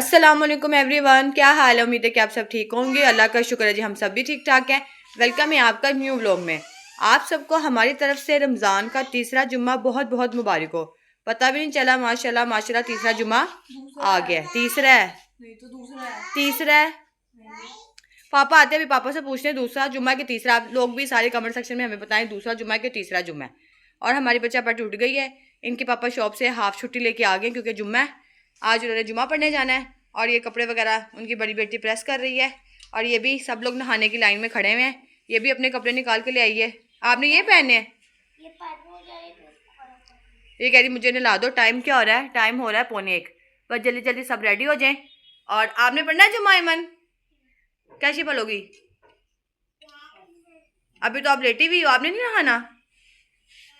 अस्सलाम वालेकुम एवरीवन, क्या हाल है। उम्मीद है कि आप सब ठीक होंगे। अल्लाह का शुक्र है जी, हम सब भी ठीक ठाक हैं। वेलकम है आपका न्यू व्लॉग में। आप सबको हमारी तरफ से रमज़ान का तीसरा जुम्मा बहुत बहुत मुबारक हो। पता भी नहीं चला, माशाल्लाह माशाल्लाह तीसरा जुम्मा आ गया। तीसरा है, नहीं तो तीसरा है। पापा आते हैं, अभी पापा से पूछते हैं दूसरा जुम्मा के तीसरा। आप लोग भी सारे कमेंट सेक्शन में हमें बताएं दूसरा जुम्मा के तीसरा जुम्मा है। और हमारी बच्चा पट उठ गई है। इनके पापा शॉप से हाफ छुट्टी लेके आ गए क्योंकि जुम्मा है। आज उन्होंने जुम्मा पढ़ने जाना है। और ये कपड़े वगैरह उनकी बड़ी बेटी प्रेस कर रही है। और ये भी सब लोग नहाने की लाइन में खड़े हुए हैं। ये भी अपने कपड़े निकाल के ले आई है। आपने ये पहने हैं? ये कह रही मुझे नला दो। टाइम क्या हो रहा है? टाइम हो रहा है 1:45। बस जल्दी जल्दी सब रेडी हो जाएं। और आपने पढ़ना है जुम्मा ऐमन? कैसी पढ़ोगी? अभी तो आप लेटी हुई हो, आपने नहीं नहाना।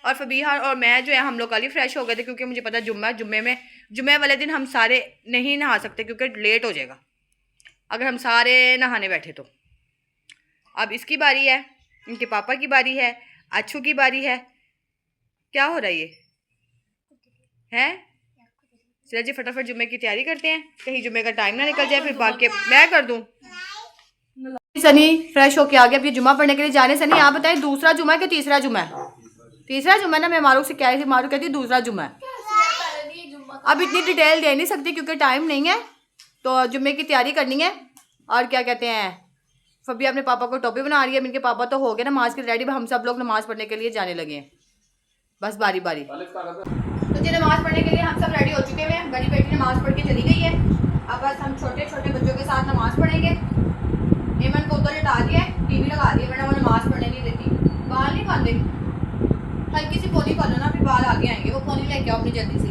और फबीहा और मैं जो है हम लोग कल ही फ्रेश हो गए थे क्योंकि मुझे पता जुम्मे वाले दिन हम सारे नहीं नहा सकते क्योंकि लेट हो जाएगा अगर हम सारे नहाने बैठे तो। अब इसकी बारी है, इनके पापा की बारी है, अच्छू की बारी है। क्या हो रहा है ये है? चलिए जी फटाफट जुम्मे की तैयारी करते हैं, कहीं जुम्मे का टाइम ना निकल जाए फिर बाकी मैं कर दूँ। सनी फ्रेश होके आ गया। अब ये जुम्मा पढ़ने के लिए जाने। सनी आप बताएं दूसरा जुम्मा है कि तीसरा जुम्मा है? तीसरा जुम्मा ना। मैं मारूक से कह रही थी, मारूक कहती दूसरा जुम्मा है। अब इतनी डिटेल दे नहीं सकती क्योंकि टाइम नहीं है। तो जुम्मे की तैयारी करनी है। और क्या कहते हैं, फबी अपने पापा को टोपी बना रही है। इनके पापा तो हो गए नमाज के रेडी। हम सब लोग नमाज पढ़ने के लिए जाने लगे हैं, बस बारी बारी। तो जी नमाज पढ़ने के लिए हम सब रेडी हो चुके हैं। बड़ी बेटी नमाज पढ़ के चली गई है। अब बस हम छोटे छोटे बच्चों के साथ नमाज पढ़ेंगे। एमन को उधर लिटा दिया है, टीवी लगा दी है, वरना वो नमाज पढ़ने नहीं देती। बाल नहीं बांधे, हल्की सी पोनी कर लो ना, फिर बाल आगे आएंगे। वो पोनी लेके आओ अपनी जल्दी से,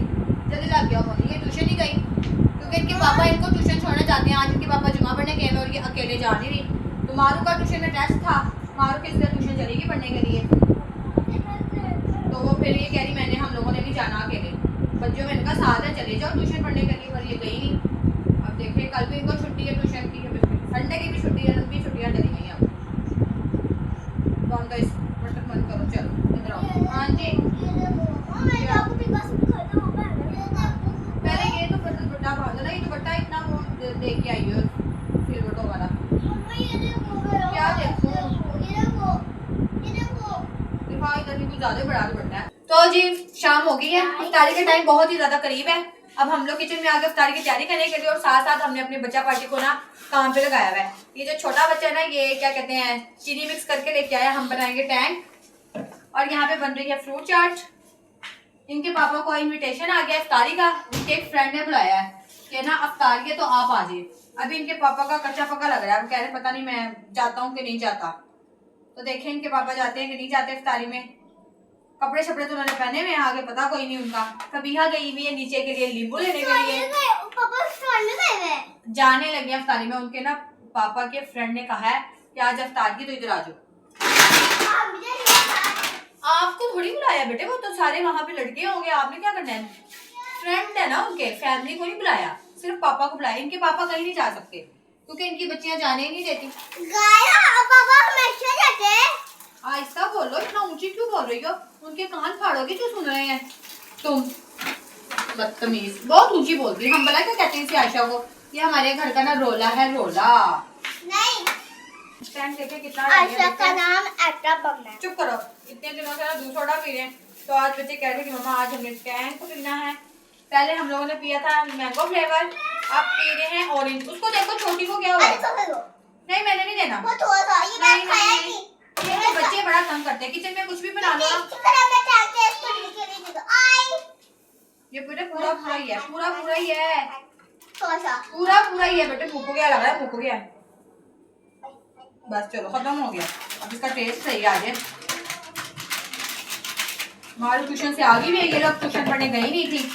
जल्दी ला के आओ पोनी। ये ट्यूशन नहीं गई क्योंकि इनके पापा इनको ट्यूशन छोड़ने जाते हैं। आज इनके पापा जुम्मा पढ़ने गए हैं और ये अकेले जा नहीं रही। तो मारू का ट्यूशन में टेस्ट था, मारू किस तरह ट्यूशन चलेगी पढ़ने के लिए। तो वो फिर ये कह रही मैंने हम लोगों ने नहीं जाना अकेले, बच्चों में इनका साथ है, चले जाओ ट्यूशन पढ़ने के लिए। पर ये गई नहीं। अब देखिए कल भी इनको छुट्टी है ट्यूशन की, संडे की भी छुट्टी है, लंबी छुट्टियाँ चली गई हैं। अब तो इस बटन बंद करो, चलो इधर आओ। हाँ जी पहले ये तो दुपट्टा बांधो ना। ये दुपट्टा इतना वो लेके आई हो सिलवटों वाला। क्या देखो दिखाओ इधर भी कुछ ज्यादा बड़ा दुपट्टा है। तो जी शाम हो गई है, इफ्तारी का टाइम बहुत ही ज्यादा करीब है। अब हम लोग किचन में आके इफ्तारी की तैयारी करने के लिए और साथ साथ हमने अपने बच्चा पार्टी को ना काम पे लगाया हुआ है। ये जो छोटा बच्चा है ना, ये क्या कहते हैं चीनी मिक्स करके लेके आया। हम बनाएंगे टैंक। और यहाँ पे बन रही है फ्रूट चाट। इनके पापा को इनविटेशन आ गया इफ्तारी का। इनके एक फ्रेंड ने बुलाया है कि ना इफ्तारी है तो आप आ जाइए। अभी इनके पापा का कच्चा पक्का लग रहा है, वो कह रहे पता नहीं मैं जाता हूँ कि नहीं जाता। तो देखें इनके पापा जाते हैं कि नहीं जाते इफ्तारी में। कपड़े शपड़े तो उन्होंने पहने हुए हैं, आगे पता कोई नहीं उनका। फबीहा गई हुई है नीचे के लिए नींबू लेने के लिए। जाने लगे इफ्तारी में। उनके ना पापा के फ्रेंड ने कहा है कि आज इफ्तार की तो इधर आ जाओ। आपको थोड़ी बुलाया बेटे, वो तो सारे वहाँ पे लड़के होंगे, आपने क्या करना है? फ्रेंड है ना उनके, फैमिली को नहीं बुलाया, सिर्फ पापा को बुलाया। इनके पापा कहीं नहीं जा सकते क्योंकि इनकी बच्चियां जाने ही नहीं देती। पापा हमेशा जाते हैं। आहिस्ता बोलो, इतना ऊंची क्यों बोल रही हो? उनके कान फाड़ोगे जो सुन रहे हैं तुम। बदतमीज, बहुत ऊंची बोलती है। हम बोला क्या कहते हैं इसे आयशा को, ये हमारे घर का ना रोला है, रोला नहीं। स्टैंड देखे कितना आयशा का नाम ऐटा बम है। चुप करो, इतने दिनों से ना दूध सोडा पी रहे हैं। तो आज बच्चे कह रहे कि मम्मा आज हमें टैंक पीना है। पहले हम लोगों ने पिया था मैंगो फ्लेवर, अब पी रहे हैं ऑरेंज। उसको देखो छोटी को क्या हुआ है? नहीं मैंने नहीं देना, वो थोड़ा सा ये नहीं, खाया नहीं। ये बच्चे बड़ा तंग करते हैं, किचन में कुछ भी बना लो ना। ये पूरा पूरा ही है, पूरा ही है, पूरा ही है बेटे। मुँह को क्या लग रहा है? मुँह को क्या है? बस चलो खत्म हो गया। अब इसका टेस्ट सही आ जाए। मारू ट्यूशन से आ गई भी है, ये लोग ट्यूशन पढ़ने गई नहीं थी।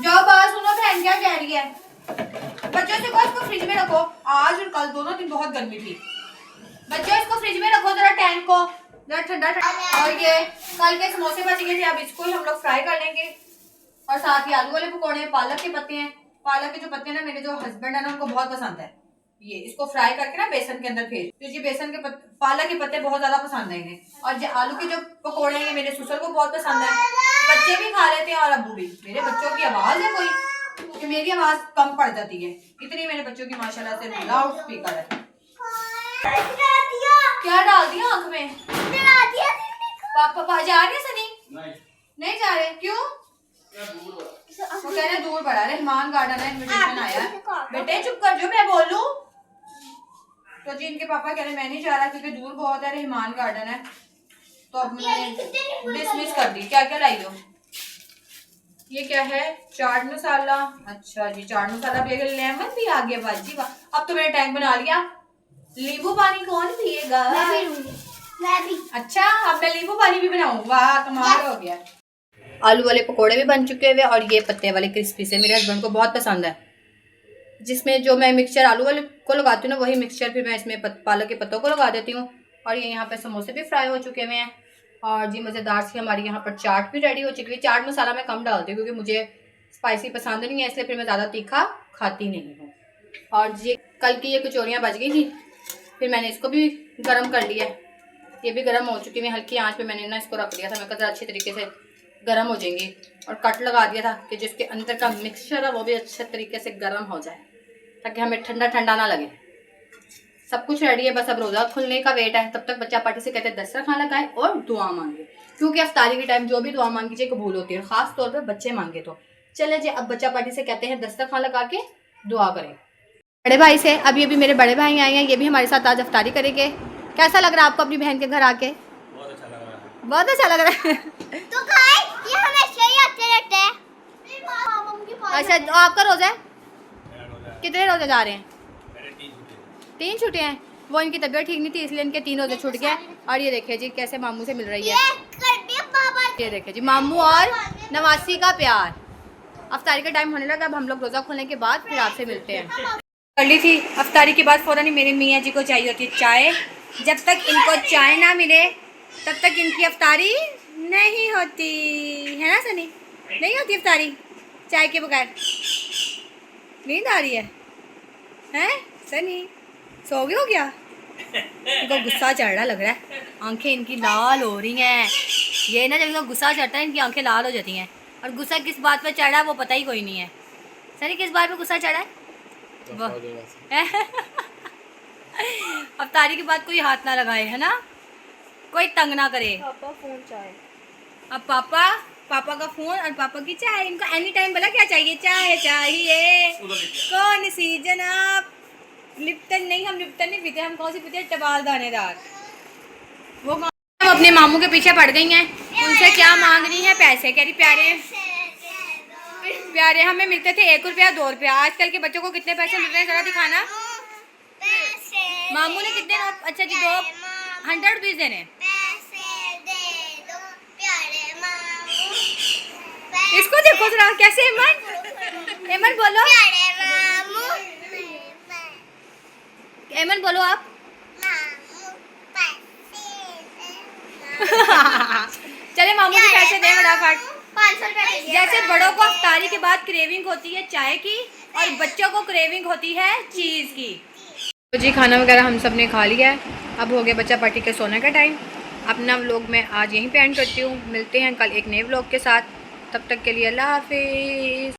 जाओ बात सुनो, बहन क्या कह रही है? बच्चों से कहो इसको फ्रिज में रखो। आज और कल दोनों दिन बहुत गर्मी थी। बच्चों इसको फ्रिज में रखो जरा, टैंक को जरा ठंडा ठंडा। और ये कल के समोसे बच गए थे, अब इसको ही हम लोग फ्राई कर लेंगे। और साथ ही आलू वाले पकौड़े, पालक के पत्ते हैं। पालक के जो पत्ते हैं ना, मेरे जो हस्बैंड है ना उनको बहुत पसंद है। ये इसको फ्राई करके ना बेसन के अंदर फेर, तो ये बेसन के पालक के पत्ते बहुत ज्यादा पसंद है इन्हें। और जो आलू के जो पकौड़े हैं ये मेरे ससुर को बहुत पसंद है। बच्चे भी खा लेते हैं और अब्बू भी। मेरे बच्चों की आवाज है कोई। कि मेरी आवाज कम पड़ जाती है। इतनी मेरे बच्चों की माशाल्लाह से लाउड स्पीकर है। क्या डाल दिया आंख में? पापा जा रहे हैं सनी? नहीं जा रहे, क्यों? वो कह रहे दूर बढ़ा, रहमान गार्डन है, इनविटेशन आया है। बेटे चुप कर जो, मैं बोलूं तो जी इनके पापा कह रहे मैं नहीं जा रहा क्योंकि दूर बहुत है, रहमान गार्डन है। तो अब मैंने डिसमिस कर दी। क्या क्या लाई हो? ये क्या है? चाट मसाला। अच्छा जी, चाट मसाला भी, लेमन भी आ गया बाजी वाह। अब तो मैंने टैंक बना लिया। नींबू पानी कौन पिएगा? मैं भी। अच्छा, अब मैं नींबू पानी भी बनाऊं? वाह कमाल हो गया। आलू वाले पकोड़े भी बन चुके हुए और ये पत्ते वाले क्रिस्पी से मेरे हस्बैंड को बहुत पसंद है। जिसमें जो मैं मिक्सचर आलू वाले को लगाती हूँ ना, वही मिक्सचर फिर मैं इसमें पालक के पत्तों को लगा देती हूँ। और ये यहाँ पे समोसे भी फ्राई हो चुके हुए हैं। और जी मज़ेदार सी हमारी यहाँ पर चाट भी रेडी हो चुकी है। चाट मसाला मैं कम डालती हूँ क्योंकि मुझे स्पाइसी पसंद नहीं है, इसलिए फिर मैं ज़्यादा तीखा खाती नहीं हूँ। और जी कल की ये कचौरियाँ बच गई थी, फिर मैंने इसको भी गर्म कर लिया। ये भी गर्म हो चुकी है। हल्की आँच पे मैंने ना इसको रख दिया था, मैं कहा अच्छी तरीके से गर्म हो जाएंगी। और कट लगा दिया था कि जिसके अंदर का मिक्सचर है वो भी अच्छे तरीके से गर्म हो जाए, ताकि हमें ठंडा ठंडा ना लगे। सब कुछ रेडी है, बस अब रोज़ा खुलने का वेट है। तब तक बच्चा पार्टी से कहते हैं दस्तरखान लगाए और दुआ मांगे, क्योंकि अफ्तारी के टाइम जो भी दुआ मांगी जाए कबूल होती है, खास तौर पर बच्चे मांगे तो। चले जी अब बच्चा पार्टी से कहते हैं दस्तरखान लगा के दुआ करें। बड़े भाई से अब ये भी मेरे बड़े भाई आए हैं, ये भी हमारे साथ आज अफ्तारी करेंगे। कैसा लग रहा है आपको अपनी बहन के घर आके? बहुत अच्छा लग रहा है। तो ये हमेशा ही आते रहते हैं। अच्छा तो आपका रोजा है? कितने रोजे जा रहे हैं? 3 छुट्टे हैं। वो इनकी तबीयत ठीक नहीं थी इसलिए इनके 3 रोजे छूट गए। और ये देखिए जी कैसे मामू से मिल रही है। ये देखिए जी मामू और नवासी का प्यार। अफ्तारी का टाइम होने लगा, अब हम लोग रोजा खोलने के बाद फिर आपसे मिलते हैं। कर ली थी अफ्तारी के बाद फ़ौरन ही मेरे मियाँ जी को चाहिए होती है चाय। जब तक इनको चाय ना मिले तब तक इनकी अफ्तारी नहीं होती है ना सनी? नहीं होती अफ्तारी चाय के बगैर। नींद आ रही है हैं सनी? सो गए हो क्या? इनको गुस्सा चढ़ रहा लग रहा है, आंखें इनकी लाल हो रही हैं। ये ना जब इनको गुस्सा चढ़ता है इनकी आंखें लाल हो जाती हैं। और गुस्सा किस बात पे चढ़ा है वो पता ही कोई नहीं है। सनी किस बात पे गुस्सा चढ़ा है? अफ्तारी के बाद कोई हाथ ना लगाए है ना, कोई तंग ना करे। पापा फोन चाय। अब पापा का फोन और पापा की चाय। इनको एनी टाइम बोला क्या चाहिए? चाय चाहिए। कौन सी जनाब? लिप्टन नहीं, हम लिप्टन नहीं पीते, हम कौन सी पीते हैं? टबाल दानेदार। वो अपने मामू के पीछे पड़ गई हैं। उनसे क्या मांग रही है? पैसे। कह रही प्यारे हमें मिलते थे 1 रुपया 2 रुपया, आजकल के बच्चों को कितने पैसे मिल रहे हैं जरा दिखाना। मामू ने कितने? अच्छा जी 100 रुपीज देने। इसको देखो जरा कैसे। एमन बोलो, एमन बोलो आप। चले मामू के पैसे दे फटाफट। 500 रुपये। जैसे बड़ों को अफ्तारी के बाद क्रेविंग होती है चाय की और बच्चों को क्रेविंग होती है चीज़ की। तो जी खाना वगैरह हम सब ने खा लिया है, अब हो गया बच्चा पार्टी के सोने का टाइम। अपना व्लॉग मैं आज यहीं पे एंड करती हूँ। मिलते हैं कल एक नए व्लॉग के साथ, तब तक के लिए अल्लाह हाफिज़।